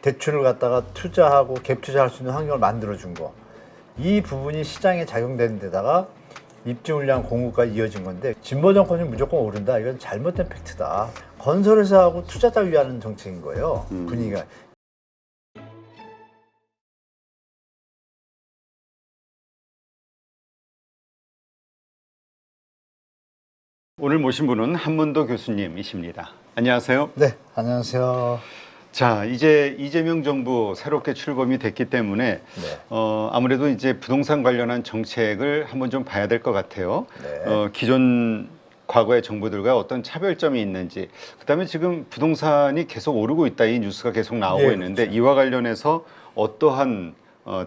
대출을 갖다가 투자하고 갭 투자할 수 있는 환경을 만들어준 거. 이 부분이 시장에 작용되는 데다가 입지 물량 공급까지 이어진 건데 진보 정권이 무조건 오른다. 이건 잘못된 팩트다. 건설회사하고 투자자 위하는 정책인 거예요. 분위기가. 오늘 모신 분은 한문도 교수님이십니다. 안녕하세요. 네, 안녕하세요. 자, 이제 이재명 정부 새롭게 출범이 됐기 때문에 네. 아무래도 이제 부동산 관련한 정책을 한번 좀 봐야 될 것 같아요. 네. 기존 과거의 정부들과 어떤 차별점이 있는지, 그다음에 지금 부동산이 계속 오르고 있다 이 뉴스가 계속 나오고 예, 있는데 그렇죠. 이와 관련해서 어떠한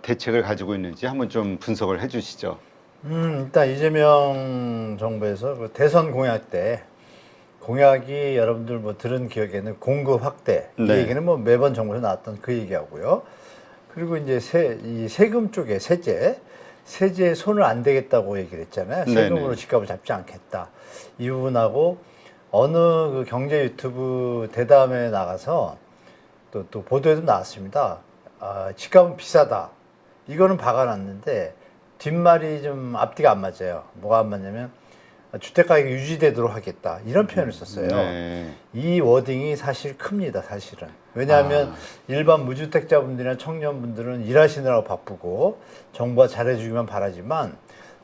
대책을 가지고 있는지 한번 좀 분석을 해주시죠. 일단 이재명 정부에서 그 대선 공약 때 공약이 여러분들 뭐 들은 기억에는 공급 확대 이 네. 얘기는 뭐 매번 정부에서 나왔던 그 얘기하고요. 그리고 이제 이 세금 쪽에 세제에 손을 안 대겠다고 얘기를 했잖아요. 세금으로 네네. 집값을 잡지 않겠다. 이 부분하고 어느 그 경제 유튜브 대담에 나가서 또 보도에도 나왔습니다. 집값은 비싸다. 이거는 박아놨는데 뒷말이 좀 앞뒤가 안 맞아요. 뭐가 안 맞냐면 주택가격이 유지되도록 하겠다. 이런 표현을 썼어요. 네. 이 워딩이 사실 큽니다. 사실은. 왜냐하면 일반 무주택자분들이나 청년분들은 일하시느라고 바쁘고 정부가 잘해주기만 바라지만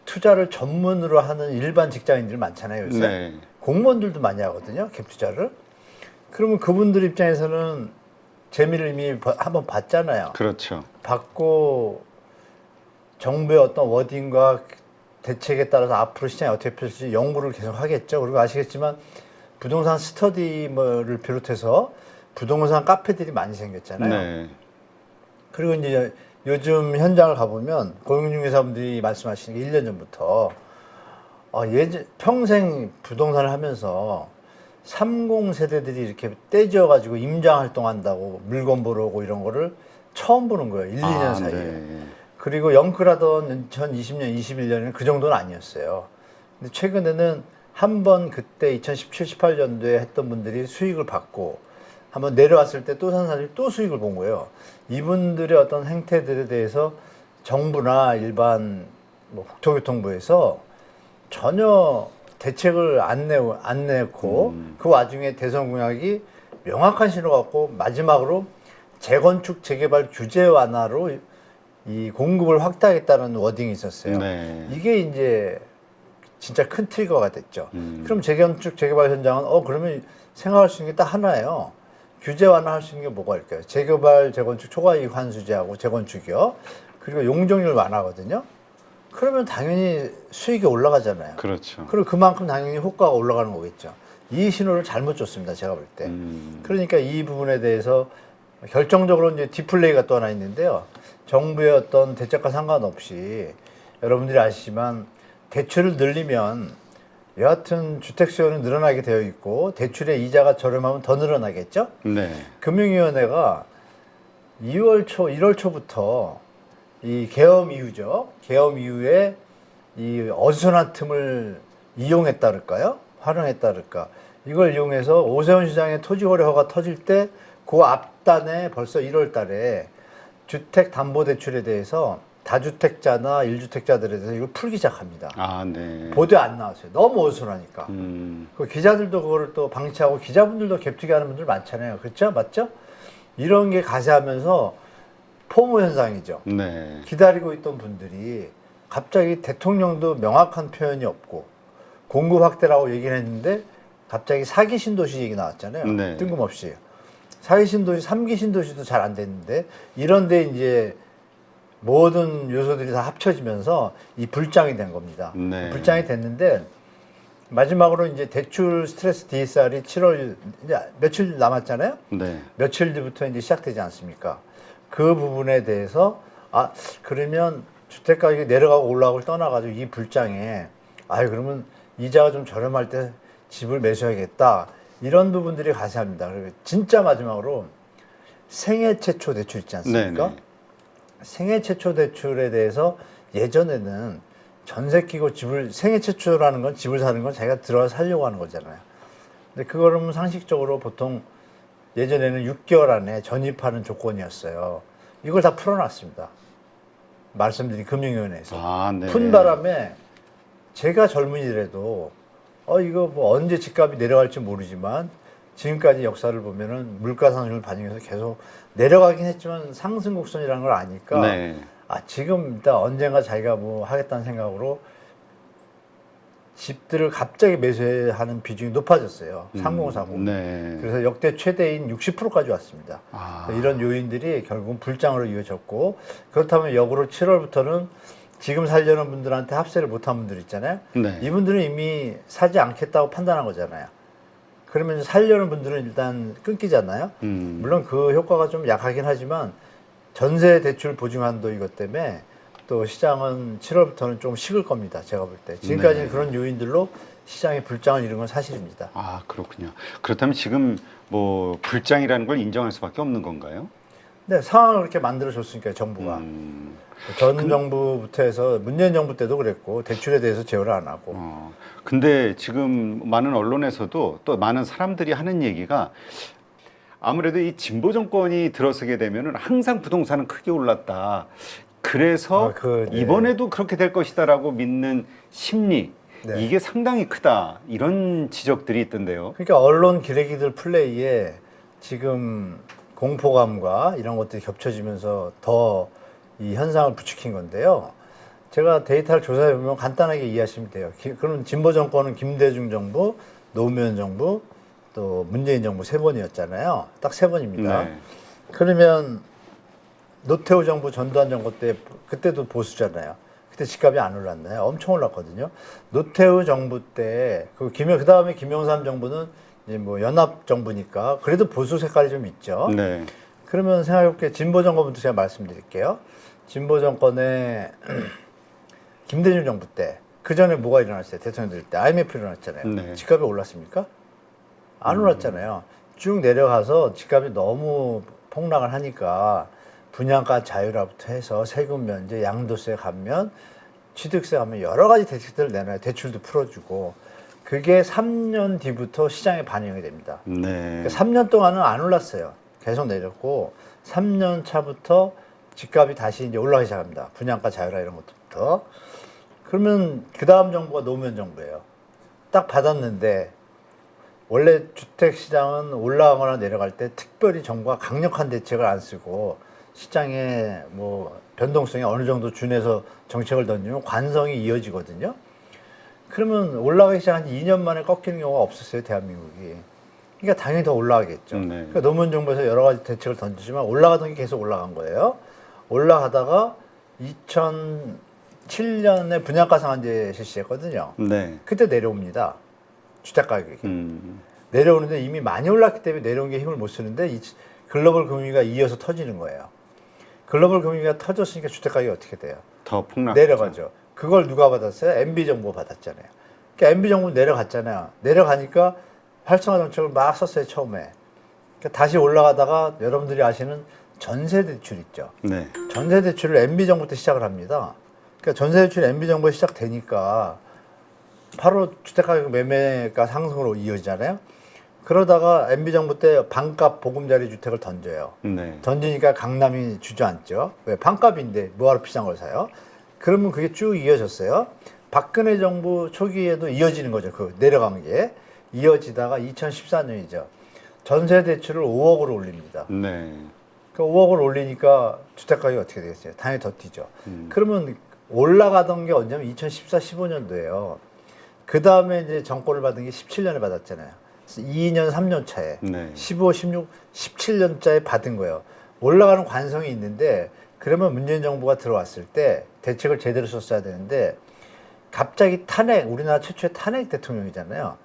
투자를 전문으로 하는 일반 직장인들 많잖아요. 요새. 네. 공무원들도 많이 하거든요. 갭 투자를. 그러면 그분들 입장에서는 재미를 이미 한번 봤잖아요. 그렇죠. 받고 정부의 어떤 워딩과 대책에 따라서 앞으로 시장이 어떻게 펼칠지 연구를 계속 하겠죠. 그리고 아시겠지만 부동산 스터디를 비롯해서 부동산 카페들이 많이 생겼잖아요. 네. 그리고 이제 요즘 현장을 가보면 고용중개사분들이 말씀하시는 게 1년 전부터 평생 부동산을 하면서 30세대들이 이렇게 떼지어가지고 임장 활동한다고 물건 보러 오고 이런 거를 처음 보는 거예요. 1, 2년 사이에. 네. 그리고 영끌하던 2020년, 21년에는 그 정도는 아니었어요. 근데 최근에는 한 번 그때 2017, 18년도에 했던 분들이 수익을 받고 한번 내려왔을 때 또 산 사람들이 또 수익을 본 거예요. 이분들의 어떤 행태들에 대해서 정부나 일반 국토교통부에서 전혀 대책을 안 내고 그 와중에 대선 공약이 명확한 신호가 없고 마지막으로 재건축, 재개발 규제 완화로 이 공급을 확대하겠다는 워딩이 있었어요. 네. 이게 이제 진짜 큰 트리거가 됐죠. 그럼 재건축, 재개발 현장은 그러면 생각할 수 있는 게 딱 하나예요. 규제 완화할 수 있는 게 뭐가 있을까요? 재개발, 재건축 초과이익 환수제하고 재건축이요. 그리고 용적률 완화거든요. 그러면 당연히 수익이 올라가잖아요. 그렇죠. 그리고 그만큼 당연히 호가가 올라가는 거겠죠. 이 신호를 잘못 줬습니다. 제가 볼 때. 그러니까 이 부분에 대해서 결정적으로 이제 디플레이가 또 하나 있는데요. 정부의 어떤 대책과 상관없이 여러분들이 아시지만 대출을 늘리면 여하튼 주택 수요는 늘어나게 되어 있고 대출의 이자가 저렴하면 더 늘어나겠죠. 네. 금융위원회가 1월 초부터 이 계엄 이후죠. 계엄 이후에 이 어수선한 틈을 이용했다랄까요? 활용했다랄까? 이걸 이용해서 오세훈 시장의 토지거래허가 터질 때 그 앞단에 벌써 1월 달에 주택담보대출에 대해서 다주택자나 1주택자들에 대해서 이걸 풀기 시작합니다. 네. 보도에 안 나왔어요. 너무 어수선하니까. 그 기자들도 그거를 또 방치하고 기자분들도 갭투기 하는 분들 많잖아요. 그렇죠? 맞죠? 이런 게 가세하면서 포모 현상이죠. 네. 기다리고 있던 분들이 갑자기 대통령도 명확한 표현이 없고 공급 확대라고 얘기를 했는데 갑자기 4기 신도시 얘기 나왔잖아요. 네. 뜬금없이. 4기 신도시, 3기 신도시도 잘 안 됐는데 이런데 이제 모든 요소들이 다 합쳐지면서 이 불장이 된 겁니다. 네. 불장이 됐는데 마지막으로 이제 대출 스트레스 DSR이 7월 이제 며칠 남았잖아요. 네. 며칠 뒤부터 이제 시작되지 않습니까? 그 부분에 대해서 그러면 주택 가격이 내려가고 올라가고 떠나가지고 이 불장에 그러면 이자가 좀 저렴할 때 집을 매수해야겠다 이런 부분들이 가세합니다. 그리고 진짜 마지막으로 생애 최초 대출 있지 않습니까? 네네. 생애 최초 대출에 대해서 예전에는 전세 끼고 생애 최초라는 건 집을 사는 건 자기가 들어가 살려고 하는 거잖아요. 근데 그거는 상식적으로 보통 예전에는 6개월 안에 전입하는 조건이었어요. 이걸 다 풀어놨습니다. 말씀드린 금융위원회에서. 아, 네. 푼 바람에 제가 젊은이라도 이거 뭐 언제 집값이 내려갈지 모르지만 지금까지 역사를 보면은 물가 상승을 반영해서 계속 내려가긴 했지만 상승 곡선이라는 걸 아니까 네. 지금 일단 언젠가 자기가 뭐 하겠다는 생각으로 집들을 갑자기 매수하는 비중이 높아졌어요. 3040. 네. 그래서 역대 최대인 60%까지 왔습니다. 아. 이런 요인들이 결국은 불장으로 이어졌고, 그렇다면 역으로 7월부터는 지금 살려는 분들한테 합세를 못한 분들 있잖아요. 네. 이분들은 이미 사지 않겠다고 판단한 거잖아요. 그러면 살려는 분들은 일단 끊기잖아요. 물론 그 효과가 좀 약하긴 하지만 전세 대출 보증한도 이것 때문에 또 시장은 7월부터는 좀 식을 겁니다. 제가 볼 때. 지금까지는 네. 그런 요인들로 시장이 불장을 이룬 건 사실입니다. 아, 그렇군요. 그렇다면 지금 뭐 불장이라는 걸 인정할 수밖에 없는 건가요? 네, 상황을 그렇게 만들어줬으니까요, 정부가. 전 정부부터 해서 문재인 정부 때도 그랬고, 대출에 대해서 제어를 안 하고. 근데 지금 많은 언론에서도 또 많은 사람들이 하는 얘기가 아무래도 이 진보 정권이 들어서게 되면은 항상 부동산은 크게 올랐다. 그래서 네. 이번에도 그렇게 될 것이다라고 믿는 심리, 네. 이게 상당히 크다. 이런 지적들이 있던데요. 그러니까 언론 기레기들 플레이에 지금 공포감과 이런 것들이 겹쳐지면서 더 이 현상을 부추긴 건데요. 제가 데이터를 조사해 보면 간단하게 이해하시면 돼요. 그럼 진보 정권은 김대중 정부, 노무현 정부, 또 문재인 정부 세 번이었잖아요. 딱 세 번입니다. 네. 그러면 노태우 정부, 전두환 정부 때 그때도 보수잖아요. 그때 집값이 안 올랐나요? 엄청 올랐거든요. 노태우 정부 때 그 다음에 김영삼 정부는 이제 뭐 연합 정부니까 그래도 보수 색깔이 좀 있죠. 네. 그러면 생각해볼게 진보 정권부터 제가 말씀드릴게요. 진보 정권의 김대중 정부 때, 그 전에 뭐가 일어났어요? 대통령 될 때 IMF 일어났잖아요. 네. 집값이 올랐습니까? 안 올랐잖아요. 쭉 내려가서 집값이 너무 폭락을 하니까 분양가 자유라부터 해서 세금 면제, 양도세 감면, 취득세 감면 여러 가지 대책들을 내놔요. 대출도 풀어주고. 그게 3년 뒤부터 시장에 반영이 됩니다. 네. 그러니까 3년 동안은 안 올랐어요. 계속 내렸고 3년 차부터 집값이 다시 이제 올라가기 시작합니다. 분양가 자유라 이런 것부터. 그러면 그 다음 정부가 노무현 정부예요. 딱 받았는데 원래 주택 시장은 올라가거나 내려갈 때 특별히 정부가 강력한 대책을 안 쓰고 시장에 뭐 변동성이 어느 정도 준해서 정책을 던지면 관성이 이어지거든요. 그러면 올라가기 시작한 2년 만에 꺾이는 경우가 없었어요, 대한민국이. 그러니까 당연히 더 올라가겠죠. 네. 그러니까 노무현 정부에서 여러 가지 대책을 던지지만 올라가던 게 계속 올라간 거예요. 올라가다가 2007년에 분양가 상한제 실시했거든요. 네. 그때 내려옵니다. 주택 가격이. 내려오는데 이미 많이 올랐기 때문에 내려온 게 힘을 못 쓰는데 이 글로벌 금융위기가 이어서 터지는 거예요. 글로벌 금융위기가 터졌으니까 주택 가격이 어떻게 돼요? 더 폭락. 내려가죠. 그걸 누가 받았어요? MB정부가 받았잖아요. 그러니까 MB정부 내려갔잖아요. 내려가니까 활성화 정책을 막 썼어요, 처음에. 그러니까 다시 올라가다가 여러분들이 아시는 전세대출 있죠. 네. 전세대출을 MB정부 때 시작을 합니다. 그러니까 전세대출이 MB정부에 시작되니까 바로 주택가격 매매가 상승으로 이어지잖아요. 그러다가 MB정부 때 반값 보금자리 주택을 던져요. 네. 던지니까 강남이 주저앉죠. 왜? 반값인데 뭐하러 비싼 걸 사요? 그러면 그게 쭉 이어졌어요. 박근혜 정부 초기에도 이어지는 거죠. 그 내려간 게. 이어지다가 2014년이죠. 전세 대출을 5억으로 올립니다. 네. 그 5억을 올리니까 주택 가격이 어떻게 되겠어요? 당연히 더 뛰죠. 그러면 올라가던 게 언제냐면 2014, 15년도예요. 그 다음에 이제 정권을 받은 게 17년에 받았잖아요. 2년, 3년 차에. 네. 15, 16, 17년짜리 받은 거예요. 올라가는 관성이 있는데 그러면 문재인 정부가 들어왔을 때 대책을 제대로 썼어야 되는데 갑자기 탄핵, 우리나라 최초의 탄핵 대통령이잖아요.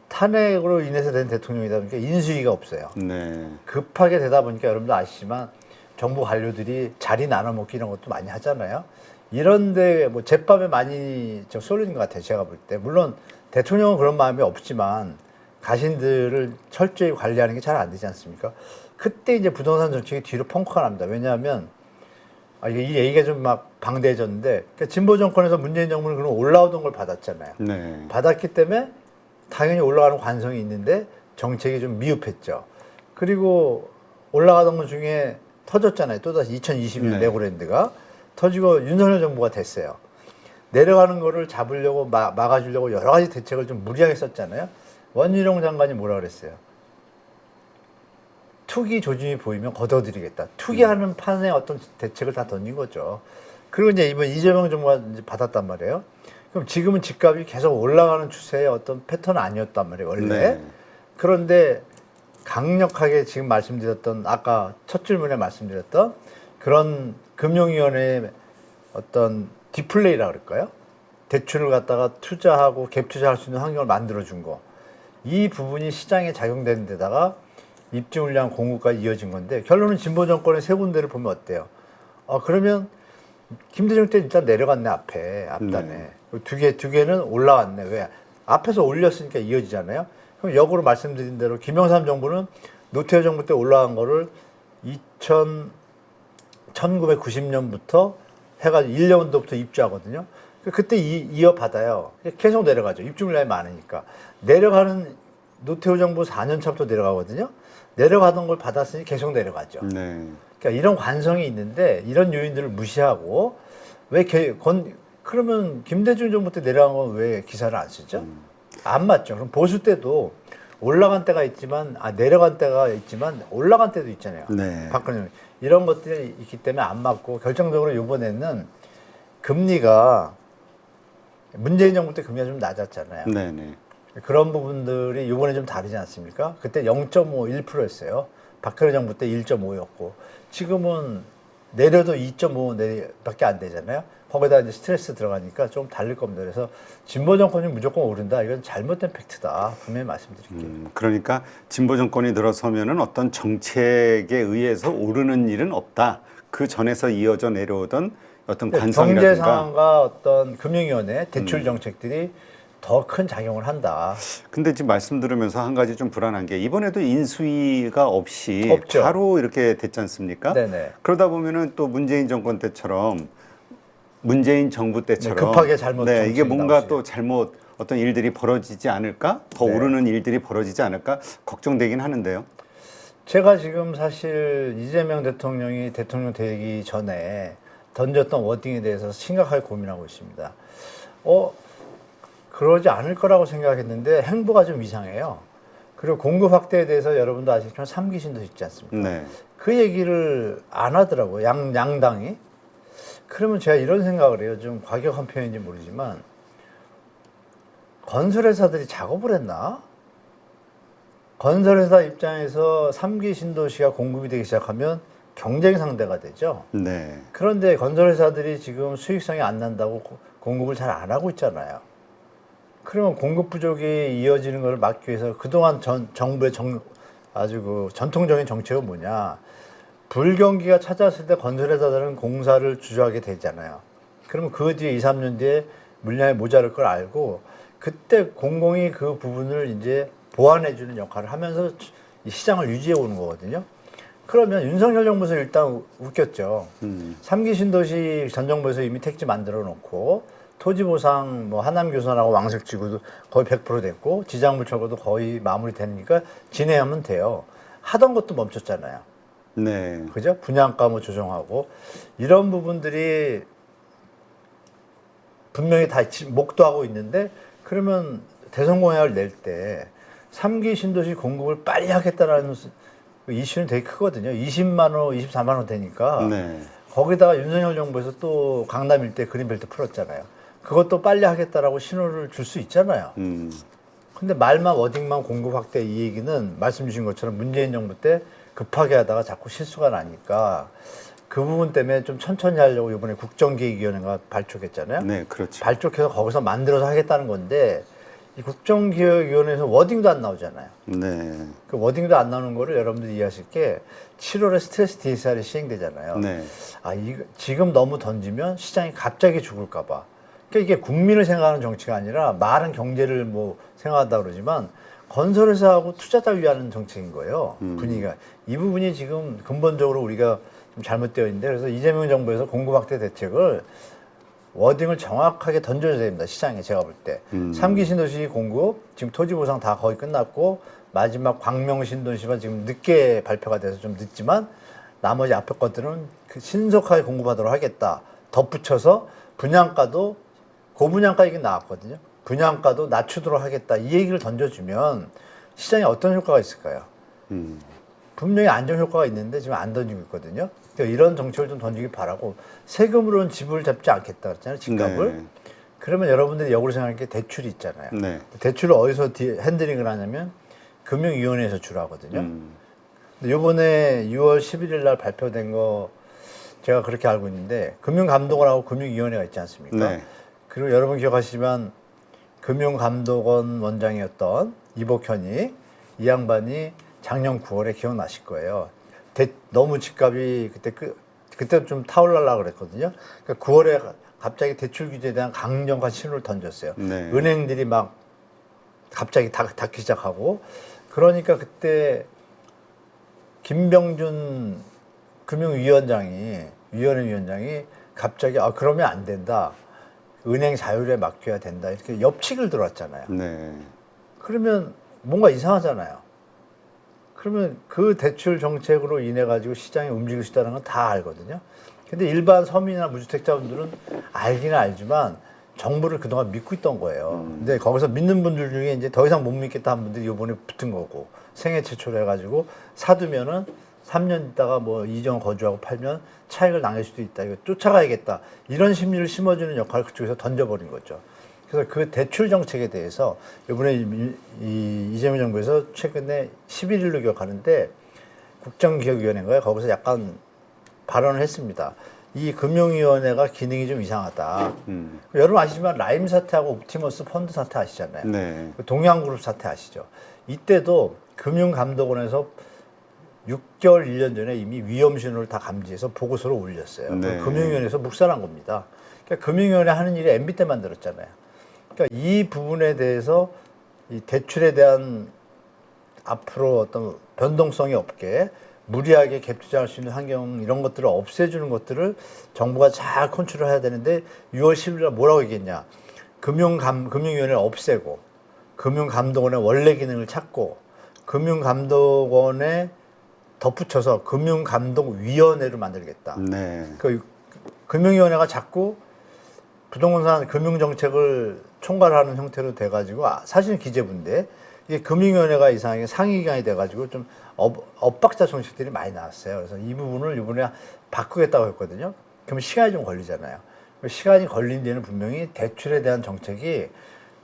탄핵으로 인해서 된 대통령이다 보니까 인수위가 없어요. 네. 급하게 되다 보니까 여러분도 아시지만 정부 관료들이 자리 나눠먹기 이런 것도 많이 하잖아요. 이런데 뭐 제밥에 많이 쏠리는 것 같아요. 제가 볼 때. 물론 대통령은 그런 마음이 없지만 가신들을 철저히 관리하는 게 잘 안 되지 않습니까? 그때 이제 부동산 정책이 뒤로 펑크가 납니다. 왜냐하면 이 얘기가 좀 막 방대해졌는데 그러니까 진보 정권에서 문재인 정부는 그럼 올라오던 걸 받았잖아요. 네. 받았기 때문에 당연히 올라가는 관성이 있는데 정책이 좀 미흡했죠. 그리고 올라가던 것 중에 터졌잖아요. 또다시 2020년 네. 레고랜드가 터지고 윤석열 정부가 됐어요. 내려가는 거를 잡으려고 막아주려고 여러 가지 대책을 좀 무리하게 썼잖아요. 원희룡 장관이 뭐라 그랬어요? 투기 조짐이 보이면 걷어들이겠다. 투기하는 판에 어떤 대책을 다 던진 거죠. 그리고 이제 이번 이재명 정부가 이제 받았단 말이에요. 그럼 지금은 집값이 계속 올라가는 추세의 어떤 패턴은 아니었단 말이에요, 원래. 네. 그런데 강력하게 지금 말씀드렸던, 아까 첫 질문에 말씀드렸던 그런 금융위원회의 어떤 디플레이라 그럴까요? 대출을 갖다가 투자하고 갭 투자할 수 있는 환경을 만들어준 거. 이 부분이 시장에 작용되는 데다가 입지물량 공급까지 이어진 건데, 결론은 진보 정권의 세 군데를 보면 어때요? 그러면 김대중 때 일단 내려갔네, 앞단에. 두 개는 올라왔네. 왜? 앞에서 올렸으니까 이어지잖아요. 그럼 역으로 말씀드린 대로 김영삼 정부는 노태우 정부 때 올라간 거를 1990년부터 해가지고 1년도부터 입주하거든요. 그때 이어받아요. 계속 내려가죠. 입주물량이 많으니까. 내려가는 노태우 정부 4년 차부터 내려가거든요. 내려가던 걸 받았으니 계속 내려가죠. 네. 그러니까 이런 관성이 있는데 이런 요인들을 무시하고 그러면 김대중 정부 때 내려간 건 왜 기사를 안 쓰죠? 안 맞죠. 그럼 보수 때도 올라간 때가 있지만 내려간 때가 있지만 올라간 때도 있잖아요. 네. 박근혜 이런 것들이 있기 때문에 안 맞고 결정적으로 이번에는 금리가 문재인 정부 때 금리가 좀 낮았잖아요. 네네. 그런 부분들이 이번에 좀 다르지 않습니까? 그때 0.51%였어요. 박근혜 정부 때 1.5였고 지금은 내려도 2.5밖에 안 되잖아요. 거기다 이제 스트레스 들어가니까 좀 다를 겁니다. 그래서 진보 정권이 무조건 오른다. 이건 잘못된 팩트다. 분명히 말씀드릴게요. 그러니까 진보 정권이 들어서면은 어떤 정책에 의해서 오르는 일은 없다. 그 전에서 이어져 내려오던 어떤 관성이라든가 경제 상황과 어떤 금융위원회 대출 정책들이 더 큰 작용을 한다. 근데 지금 말씀 들으면서 한 가지 좀 불안한 게 이번에도 인수위가 없이 없죠. 바로 이렇게 됐지 않습니까? 네네. 그러다 보면은 또 문재인 정권 때처럼 문재인 정부 때처럼 급하게 잘못 네, 이게 정책이 뭔가 나오지. 또 잘못 어떤 일들이 벌어지지 않을까? 더 네. 오르는 일들이 벌어지지 않을까? 걱정되긴 하는데요. 제가 지금 사실 이재명 대통령이 대통령 되기 전에 던졌던 워딩에 대해서 심각하게 고민하고 있습니다. 그러지 않을 거라고 생각했는데 행보가 좀 이상해요. 그리고 공급 확대에 대해서 여러분도 아시지만 3기 신도 있지 않습니까? 네. 그 얘기를 안 하더라고요. 양당이. 그러면 제가 이런 생각을 해요. 좀 과격한 표현인지 모르지만 건설회사들이 작업을 했나? 건설회사 입장에서 3기 신도시가 공급이 되기 시작하면 경쟁 상대가 되죠. 네. 그런데 건설회사들이 지금 수익성이 안 난다고 공급을 잘 안 하고 있잖아요. 그러면 공급 부족이 이어지는 걸 막기 위해서 그동안 정부의 아주 그 전통적인 정책은 뭐냐. 불경기가 찾아왔을 때 건설회사들은 공사를 주저하게 되잖아요. 그러면 그 뒤에 2, 3년 뒤에 물량이 모자랄 걸 알고 그때 공공이 그 부분을 이제 보완해주는 역할을 하면서 이 시장을 유지해 오는 거거든요. 그러면 윤석열 정부에서 일단 웃겼죠. 3기 신도시 전 정부에서 이미 택지 만들어 놓고 토지보상 뭐 하남교선하고 왕색지구도 거의 100% 됐고 지장물 철거도 거의 마무리되니까 진행하면 돼요. 하던 것도 멈췄잖아요. 네. 그죠? 분양가 뭐 조정하고 이런 부분들이 분명히 다 목도하고 있는데 그러면 대선 공약을 낼 때 3기 신도시 공급을 빨리 하겠다라는 이슈는 되게 크거든요. 20만 원, 24만 원 되니까 네. 거기다가 윤석열 정부에서 또 강남 일대 그린벨트 풀었잖아요. 그것도 빨리 하겠다라고 신호를 줄 수 있잖아요. 근데 말만 워딩만 공급 확대 이 얘기는 말씀 주신 것처럼 문재인 정부 때 급하게 하다가 자꾸 실수가 나니까 그 부분 때문에 좀 천천히 하려고 이번에 국정기획위원회가 발족했잖아요. 네, 그렇죠. 발족해서 거기서 만들어서 하겠다는 건데 이 국정기획위원회에서 워딩도 안 나오잖아요. 네. 그 워딩도 안 나오는 거를 여러분들이 이해하실 게 7월에 스트레스 DSR이 시행되잖아요. 네. 지금 너무 던지면 시장이 갑자기 죽을까 봐. 그러니까 이게 국민을 생각하는 정치가 아니라 말은 경제를 뭐 생각한다 그러지만 건설회사하고 투자자 위하는 정책인 거예요. 분위기가. 이 부분이 지금 근본적으로 우리가 좀 잘못되어 있는데 그래서 이재명 정부에서 공급 확대 대책을 워딩을 정확하게 던져줘야 됩니다. 시장에 제가 볼 때. 3기 신도시 공급, 지금 토지 보상 다 거의 끝났고 마지막 광명신도시만 지금 늦게 발표가 돼서 좀 늦지만 나머지 앞에 것들은 그 신속하게 공급하도록 하겠다. 덧붙여서 분양가도 고분양가 얘기 나왔거든요. 분양가도 낮추도록 하겠다. 이 얘기를 던져주면 시장에 어떤 효과가 있을까요? 분명히 안정 효과가 있는데 지금 안 던지고 있거든요. 그러니까 이런 정책을 좀 던지기 바라고 세금으로는 집을 잡지 않겠다 그랬잖아요. 집값을. 네. 그러면 여러분들이 역으로 생각할 게 대출이 있잖아요. 네. 대출을 어디서 핸들링을 하냐면 금융위원회에서 주로 하거든요. 근데 요번에 6월 11일 날 발표된 거 제가 그렇게 알고 있는데 금융감독원 하고 금융위원회가 있지 않습니까? 네. 그리고 여러분 기억하시지만 금융감독원 원장이었던 이복현이 이 양반이 작년 9월에 기억나실 거예요. 너무 집값이 그때 좀 타올라려고 그랬거든요. 그러니까 9월에 갑자기 대출 규제에 대한 강력한 신호를 던졌어요. 네. 은행들이 막 갑자기 닫기 시작하고 그러니까 그때 김병준 금융위원장이 위원회 위원장이 갑자기 그러면 안 된다. 은행 자율에 맡겨야 된다. 이렇게 엽칙을 들어왔잖아요. 네. 그러면 뭔가 이상하잖아요. 그러면 그 대출 정책으로 인해 가지고 시장이 움직일 수 있다는 건 다 알거든요. 근데 일반 서민이나 무주택자분들은 알기는 알지만 정부를 그동안 믿고 있던 거예요. 근데 거기서 믿는 분들 중에 이제 더 이상 못 믿겠다 한 분들이 이번에 붙은 거고 생애 최초로 해가지고 사두면은 3년 있다가 뭐 이전 거주하고 팔면 차익을 남길 수도 있다. 이거 쫓아가야겠다. 이런 심리를 심어주는 역할을 그쪽에서 던져버린 거죠. 그래서 그 대출 정책에 대해서 이번에 이재명 정부에서 최근에 11일로 기억하는데 국정기획위원회인가요? 거기서 약간 발언을 했습니다. 이 금융위원회가 기능이 좀 이상하다. 여러분 아시지만 라임 사태하고 옵티머스 펀드 사태 아시잖아요. 네. 동양그룹 사태 아시죠? 이때도 금융감독원에서 6개월, 1년 전에 이미 위험 신호를 다 감지해서 보고서를 올렸어요. 네. 금융위원회에서 묵살한 겁니다. 그러니까 금융위원회 하는 일이 MB 때 만들었잖아요. 그러니까 이 부분에 대해서 이 대출에 대한 앞으로 어떤 변동성이 없게 무리하게 갭 투자할 수 있는 환경 이런 것들을 없애주는 것들을 정부가 잘 컨트롤 해야 되는데 6월 10일 날 뭐라고 얘기했냐. 금융위원회를 없애고 금융감독원의 원래 기능을 찾고 금융감독원에 덧붙여서 금융감독위원회를 만들겠다. 네. 그 금융위원회가 자꾸 부동산 금융정책을 총괄하는 형태로 돼가지고 사실은 기재부인데 이게 금융위원회가 이상하게 상위기관이 돼가지고 좀 엇박자 정책들이 많이 나왔어요. 그래서 이 부분을 이번에 바꾸겠다고 했거든요. 그러면 시간이 좀 걸리잖아요. 시간이 걸린 데는 분명히 대출에 대한 정책이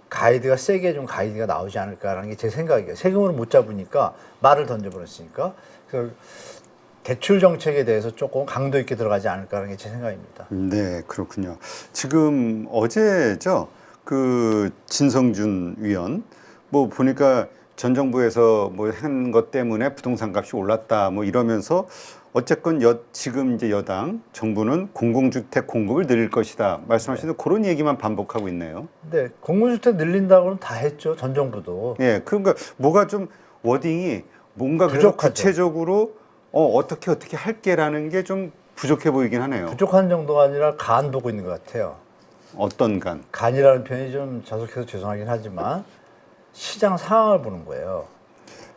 가이드가 세게 좀 가이드가 나오지 않을까라는 게 제 생각이에요. 세금으로 못 잡으니까 말을 던져버렸으니까. 그래서 대출 정책에 대해서 조금 강도 있게 들어가지 않을까라는 게 제 생각입니다. 네, 그렇군요. 지금 어제죠. 그 진성준 위원 뭐 보니까 전 정부에서 뭐 한 것 때문에 부동산 값이 올랐다 뭐 이러면서 어쨌건 지금 이제 여당 정부는 공공주택 공급을 늘릴 것이다 말씀하시는 그런 얘기만 반복하고 있네요. 근데 공공주택 늘린다고는 다 했죠. 전 정부도. 예, 그러니까 뭐가 좀 워딩이 뭔가 그래도 부족하죠. 구체적으로 어떻게 할게라는 게 좀 부족해 보이긴 하네요. 부족한 정도가 아니라 간 보고 있는 것 같아요. 어떤 간? 간이라는 표현이 좀 저속해서 죄송하긴 하지만 시장 상황을 보는 거예요.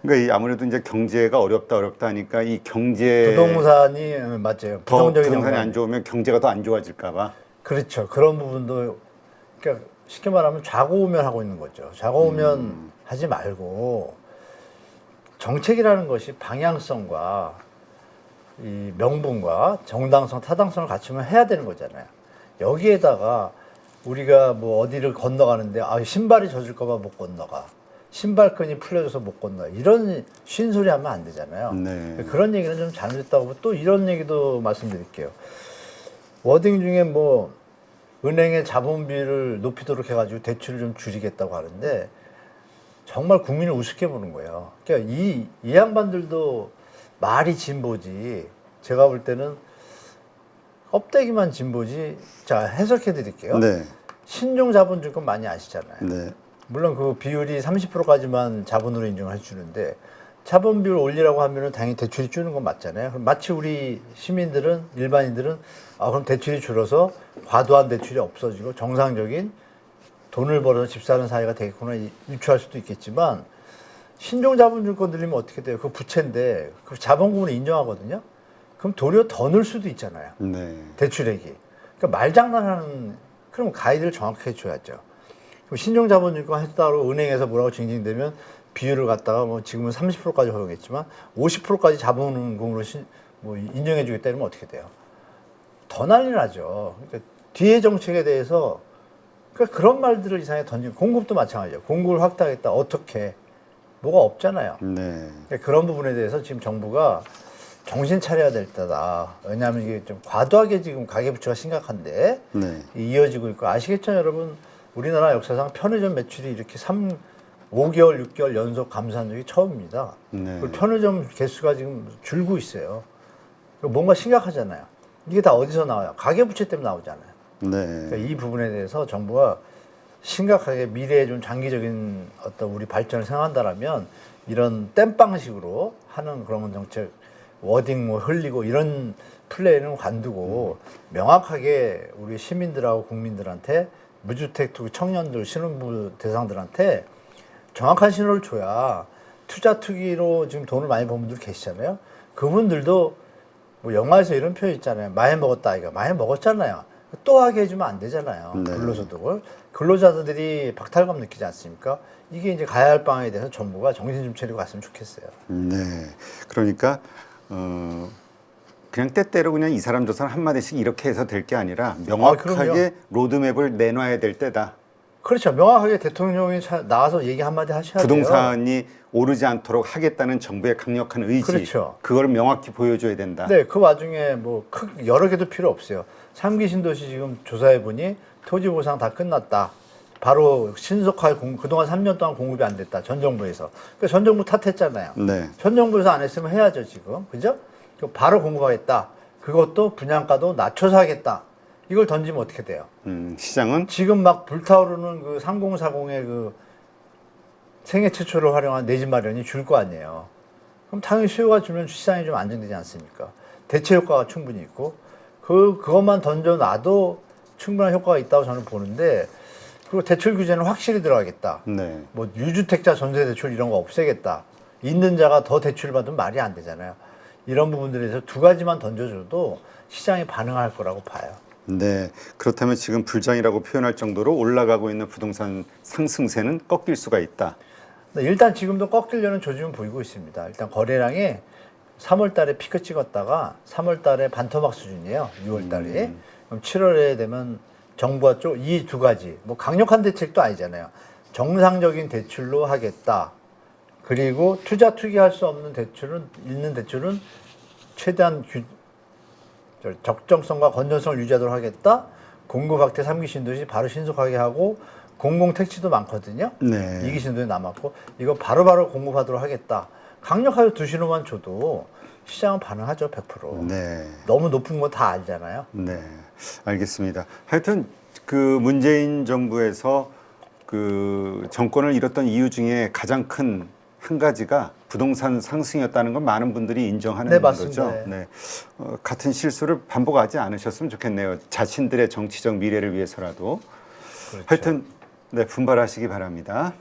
그러니까 이 아무래도 이제 경제가 어렵다 하니까 이 경제 부동산이 맞아요. 더 부정적인 부동산이 영향. 안 좋으면 경제가 더 안 좋아질까 봐. 그렇죠. 그런 부분도 그러니까 쉽게 말하면 좌고우면하고 있는 거죠. 좌고우면 하지 말고 정책이라는 것이 방향성과 이 명분과 정당성, 타당성을 갖추면 해야 되는 거잖아요. 여기에다가 우리가 뭐 어디를 건너가는데 신발이 젖을까 봐 못 건너가. 신발끈이 풀려져서 못 건너. 이런 쉰 소리 하면 안 되잖아요. 네. 그런 얘기는 좀 잘못됐다고 하고 또 이런 얘기도 말씀드릴게요. 워딩 중에 뭐 은행의 자본비를 높이도록 해가지고 대출을 좀 줄이겠다고 하는데 정말 국민을 우습게 보는 거예요. 그러니까 이 양반들도 말이 진보지. 제가 볼 때는 껍데기만 진보지. 자, 해석해 드릴게요. 네. 신종 자본주권 많이 아시잖아요. 네. 물론 그 비율이 30%까지만 자본으로 인정을 해주는데 자본 비율 올리라고 하면은 당연히 대출이 줄는 건 맞잖아요. 그럼 마치 우리 시민들은 일반인들은 그럼 대출이 줄어서 과도한 대출이 없어지고 정상적인 돈을 벌어서 집 사는 사회가 되겠구나 유추할 수도 있겠지만 신종자본증권 들리면 어떻게 돼요? 그 부채인데 그 자본금을 인정하거든요. 그럼 도리어 더 늘 수도 있잖아요. 네. 대출액이. 그러니까 말장난하는 그럼 가이드를 정확하게 줘야죠. 그럼 신종자본증권 했다고 은행에서 뭐라고 징징대면 비율을 갖다가 뭐 지금은 30%까지 허용했지만 50%까지 자본금으로 뭐 인정해주겠다 이러면 어떻게 돼요? 더 난리 나죠. 그러니까 뒤에 정책에 대해서 그러니까 그런 말들을 이상하게 던지고 공급도 마찬가지예요. 공급을 확대하겠다. 어떻게? 뭐가 없잖아요. 네. 그러니까 그런 부분에 대해서 지금 정부가 정신 차려야 될 때다. 왜냐하면 이게 좀 과도하게 지금 가계부채가 심각한데 네. 이어지고 있고 아시겠죠, 여러분? 우리나라 역사상 편의점 매출이 이렇게 5개월, 6개월 연속 감소한 적이 처음입니다. 네. 그리고 편의점 개수가 지금 줄고 있어요. 뭔가 심각하잖아요. 이게 다 어디서 나와요? 가계부채 때문에 나오잖아요. 네. 그러니까 이 부분에 대해서 정부가 심각하게 미래에 좀 장기적인 어떤 우리 발전을 생각한다라면 이런 땜빵식으로 하는 그런 정책 워딩 뭐 흘리고 이런 플레이는 관두고 명확하게 우리 시민들하고 국민들한테 무주택 투기 청년들 신혼부 대상들한테 정확한 신호를 줘야 투자 투기로 지금 돈을 많이 번 분들 계시잖아요. 그분들도 뭐 영화에서 이런 표현 있잖아요. 많이 먹었다 아이가 많이 먹었잖아요. 또 하게 해주면 안 되잖아요. 네. 근로소득을. 근로자들이 박탈감 느끼지 않습니까? 이게 이제 가야 할 방에 대해서 정부가 정신 좀 차리고 갔으면 좋겠어요. 네. 그러니까 그냥 때때로 그냥 이 사람 저 사람 한마디씩 이렇게 해서 될 게 아니라 명확하게 그럼요. 로드맵을 내놔야 될 때다. 그렇죠. 명확하게 대통령이 나와서 얘기 한마디 하셔야 돼요. 부동산이 오르지 않도록 하겠다는 정부의 강력한 의지. 그렇죠. 그걸 명확히 보여줘야 된다. 네, 그 와중에 뭐 여러 개도 필요 없어요. 3기 신도시 지금 조사해 보니 토지 보상 다 끝났다. 바로 신속하게 그동안 3년 동안 공급이 안 됐다. 전 정부에서. 그러니까 전 정부 탓했잖아요. 네. 전 정부에서 안 했으면 해야죠, 지금. 그죠? 바로 공급하겠다. 그것도 분양가도 낮춰서 하겠다. 이걸 던지면 어떻게 돼요? 시장은 지금 막 불타오르는 그 3040의 그 생애 최초로 활용한 내 집 마련이 줄 거 아니에요. 그럼 당연히 수요가 주면 시장이 좀 안정되지 않습니까? 대체 효과가 충분히 있고 그것만 던져놔도 충분한 효과가 있다고 저는 보는데 그리고 대출 규제는 확실히 들어가겠다. 네. 뭐 유주택자 전세 대출 이런 거 없애겠다. 있는 자가 더 대출 받으면 말이 안 되잖아요. 이런 부분들에서 두 가지만 던져줘도 시장이 반응할 거라고 봐요. 네. 그렇다면 지금 불장이라고 표현할 정도로 올라가고 있는 부동산 상승세는 꺾일 수가 있다. 일단 지금도 꺾이려는 조짐은 보이고 있습니다. 일단 거래량이 3월 달에 피크 찍었다가 3월 달에 반토막 수준이에요. 6월 달에. 그럼 7월에 되면 정부가 이 두 가지, 뭐 강력한 대책도 아니잖아요. 정상적인 대출로 하겠다. 그리고 투자 투기할 수 없는 있는 대출은 최대한 적정성과 건전성을 유지하도록 하겠다. 공급 확대 3기 신도시 바로 신속하게 하고 공공 택지도 많거든요. 네. 2기 신도시 남았고 이거 바로바로 공급하도록 하겠다. 강력하게 두 신호만 줘도 시장은 반응하죠. 100%. 네. 너무 높은 거 다 알잖아요. 네. 알겠습니다. 하여튼 그 문재인 정부에서 그 정권을 잃었던 이유 중에 가장 큰 한 가지가 부동산 상승이었다는 건 많은 분들이 인정하는 네, 맞습니다. 거죠. 네. 같은 실수를 반복하지 않으셨으면 좋겠네요. 자신들의 정치적 미래를 위해서라도. 그렇죠. 하여튼 네, 분발하시기 바랍니다.